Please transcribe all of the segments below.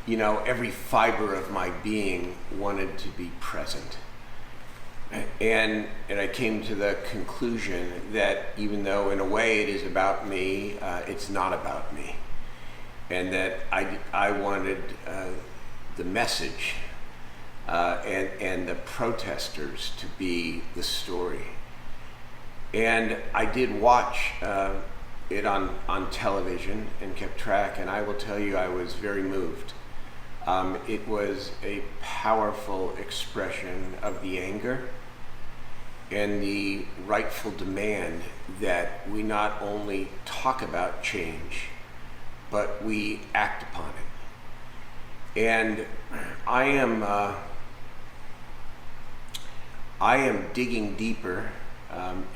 every fiber of my being wanted to be present. And I came to the conclusion that even though in a way it is about me, it's not about me. And that I wanted the message and the protesters to be the story. And I did watch it on television and kept track, and I will tell you I was very moved. It was a powerful expression of the anger and the rightful demand that we not only talk about change, but we act upon it. And I am digging deeper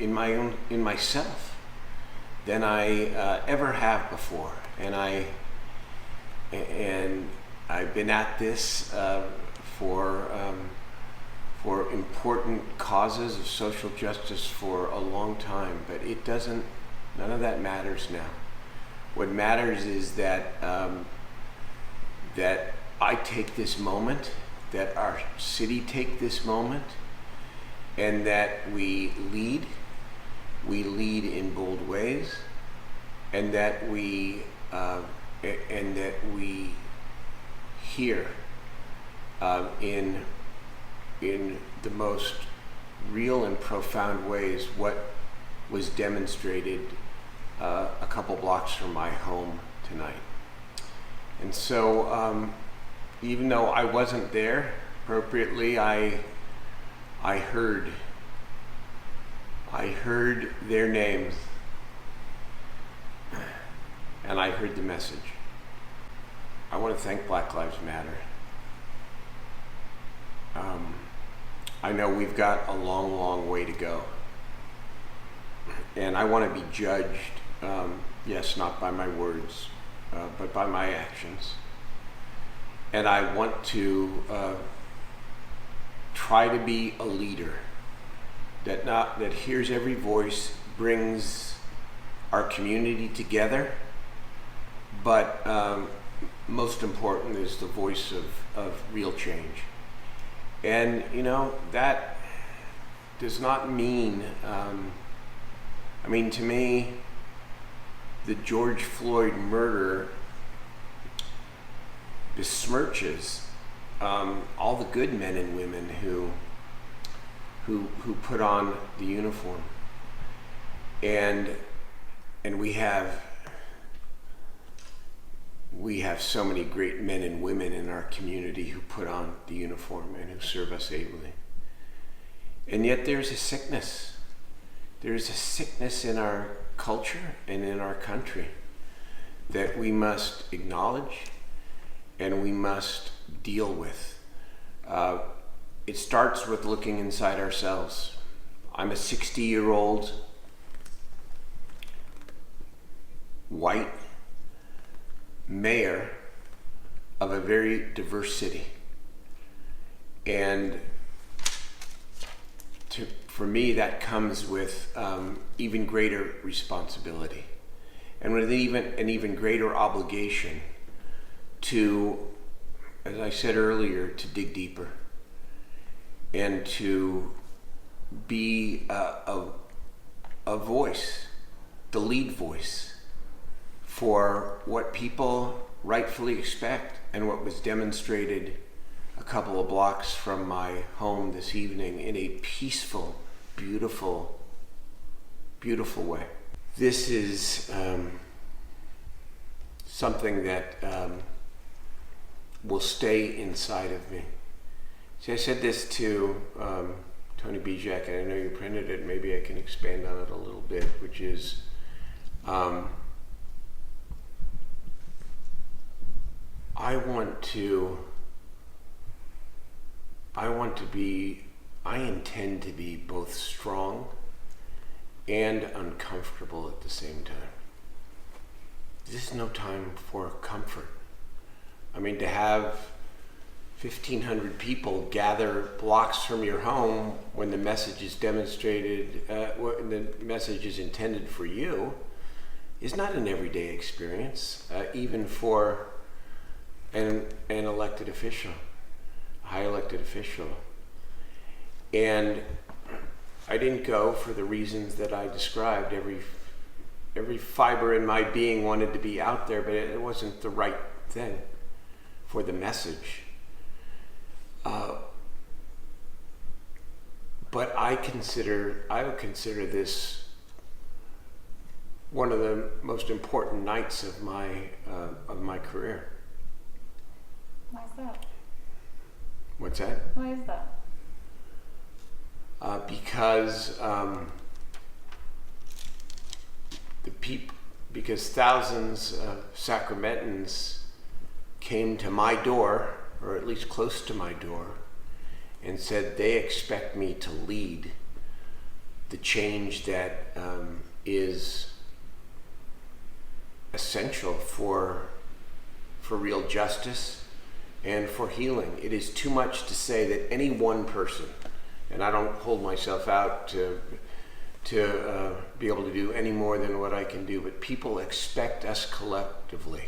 in myself than I ever have before, and I've been at this for important causes of social justice for a long time, but none of that matters now. What matters is that I take this moment, that our city take this moment, and that we lead in bold ways, and that we hear in the most real and profound ways what was demonstrated a couple blocks from my home tonight. And so even though I wasn't there appropriately, I heard their names, and I heard the message. I want to thank Black Lives Matter. I know we've got a long, long way to go, and I want to be judged, yes, not by my words, but by my actions. And I want to try to be a leader that hears every voice, brings our community together, but most important is the voice of real change. And that does not mean, to me, the George Floyd murder besmirches all the good men and women who put on the uniform, and we have so many great men and women in our community who put on the uniform and who serve us ably. And yet there's a sickness. There's a sickness in our culture and in our country that we must acknowledge and we must deal with. It starts with looking inside ourselves. I'm a 60-year-old white mayor of a very diverse city, and for me that comes with even greater responsibility and with an even greater obligation to, as I said earlier, to dig deeper and to be a voice, the lead voice for what people rightfully expect and what was demonstrated a couple of blocks from my home this evening in a peaceful, beautiful, beautiful way. This is something that will stay inside of me. See, I said this to Tony Bijak, and I know you printed it, maybe I can expand on it a little bit, which is I intend to be both strong and uncomfortable at the same time. This is no time for comfort. To have 1,500 people gather blocks from your home when the message is demonstrated, when the message is intended for you, is not an everyday experience, even for an elected official, a high elected official. And I didn't go for the reasons that I described. Every fiber in my being wanted to be out there, but it wasn't the right thing for the message. But I would consider this one of the most important nights of my career. Why is that? What's that? Why is that? Because thousands of Sacramentans came to my door, or at least close to my door, and said they expect me to lead the change that is essential for real justice and for healing. It is too much to say that any one person, and I don't hold myself out to be able to do any more than what I can do, but people expect us collectively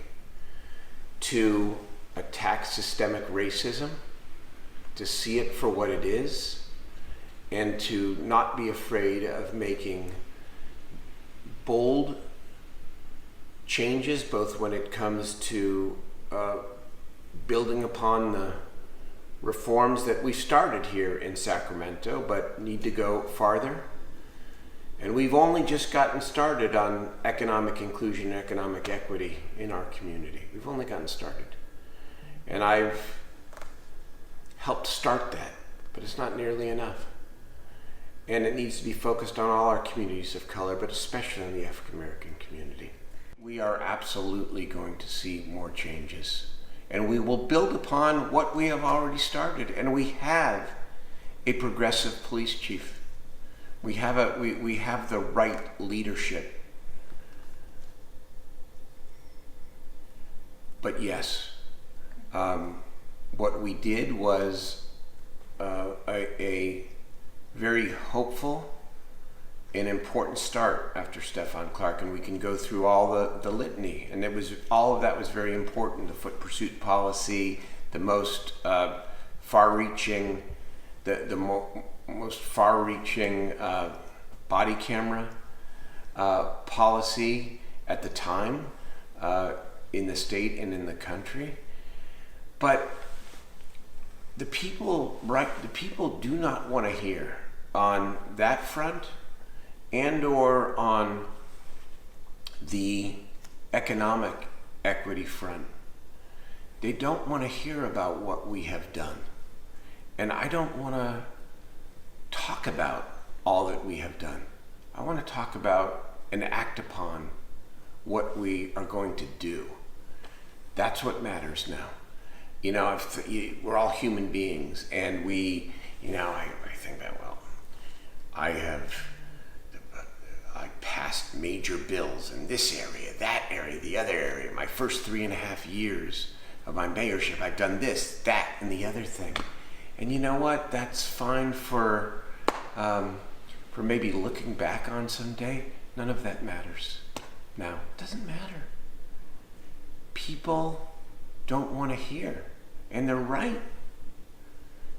to attack systemic racism, to see it for what it is, and to not be afraid of making bold changes, both when it comes to building upon the reforms that we started here in Sacramento, but need to go farther. And we've only just gotten started on economic inclusion and economic equity in our community. We've only gotten started. And I've helped start that, but it's not nearly enough. And it needs to be focused on all our communities of color, but especially on the African American community. We are absolutely going to see more changes. And we will build upon what we have already started. And we have a progressive police chief. We have the right leadership. But yes, what we did was a very hopeful and important start after Stefan Clark, and we can go through all the litany, and all of that was very important. The foot pursuit policy, the most far-reaching, most far-reaching body camera policy at the time in the state and in the country. But the people do not want to hear on that front and or on the economic equity front. They don't want to hear about what we have done. And I don't want to talk about all that we have done. I want to talk about and act upon what we are going to do. That's what matters now. You know, we're all human beings, and I think that, well, I passed major bills in this area, that area, the other area. My first 3.5 years of my mayorship, I've done this, that, and the other thing. And you know what? That's fine for maybe looking back on someday. None of that matters now. It doesn't matter. People don't want to hear, and they're right.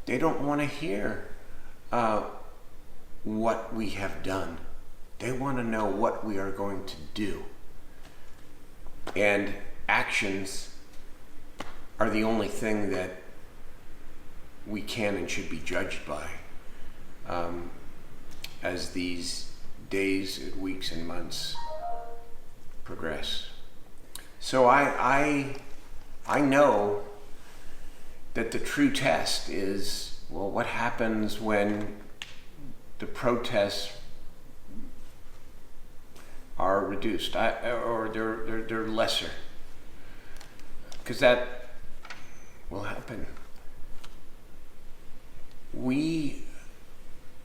They don't want to hear what we have done. They want to know what we are going to do. And actions are the only thing that we can and should be judged by as these days, weeks, and months progress. So I know that the true test is, well, what happens when the protests are reduced or they're lesser? Because that will happen. We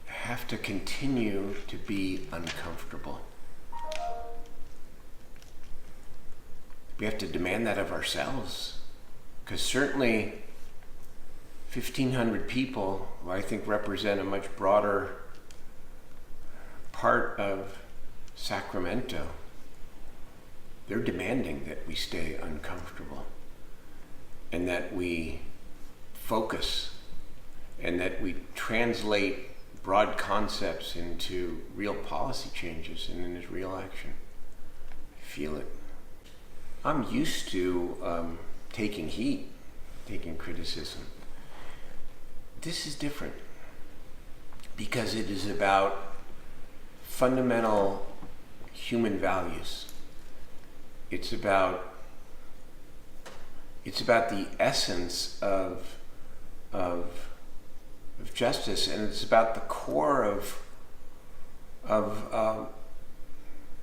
have to continue to be uncomfortable. We have to demand that of ourselves, because certainly 1,500 people, who I think represent a much broader part of Sacramento, they're demanding that we stay uncomfortable. and that we focus, and that we translate broad concepts into real policy changes and into real action. I feel it. I'm used to taking heat, taking criticism. This is different because it is about fundamental human values. It's about the essence of justice, and it's about the core of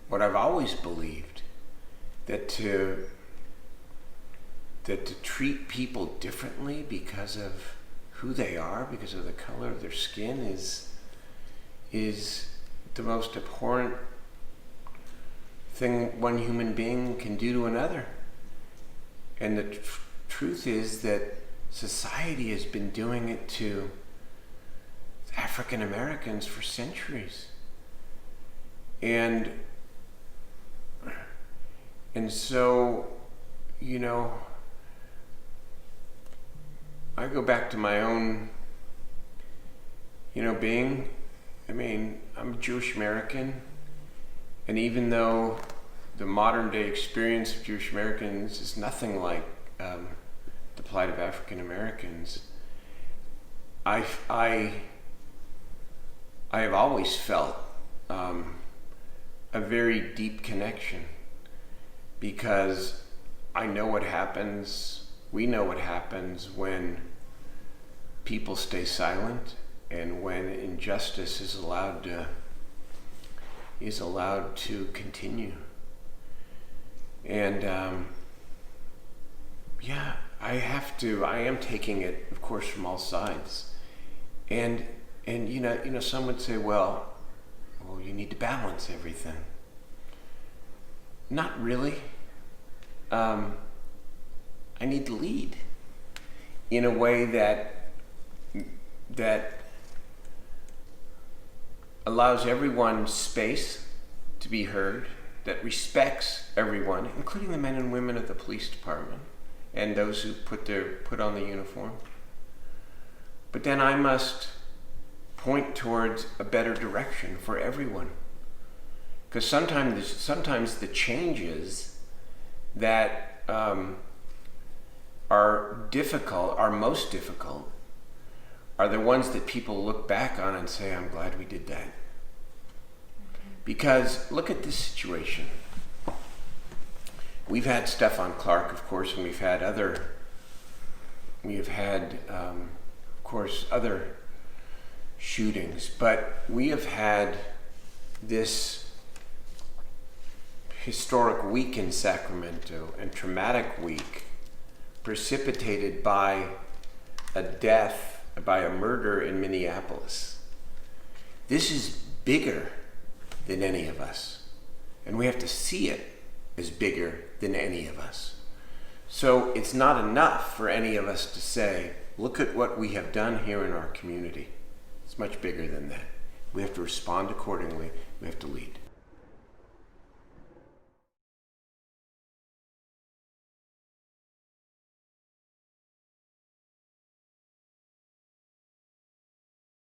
what I've always believed, that to treat people differently because of who they are, because of the color of their skin, is the most abhorrent thing one human being can do to another. And the truth is that society has been doing it to African Americans for centuries. And so, you know, I go back to my own, being. I mean, I'm a Jewish American, and even though the modern day experience of Jewish Americans is nothing like the plight of African Americans, I have always felt a very deep connection, because I know what happens, we know what happens when people stay silent and when injustice is allowed to continue. And I am taking it, of course, from all sides. And some would say, well, you need to balance everything. Not really. I need to lead in a way that allows everyone space to be heard, that respects everyone, including the men and women of the police department and those who put on the uniform. But then I must point towards a better direction for everyone. Because sometimes the changes that are most difficult, are the ones that people look back on and say, I'm glad we did that. Because look at this situation. We've had Stefan Clark, of course, and we've had of course, other shootings, but we have had this historic week in Sacramento and traumatic week precipitated by a murder in Minneapolis. This is bigger than any of us, and we have to see it as bigger than any of us. So it's not enough for any of us to say, look at what we have done here in our community. It's much bigger than that. We have to respond accordingly. We have to lead.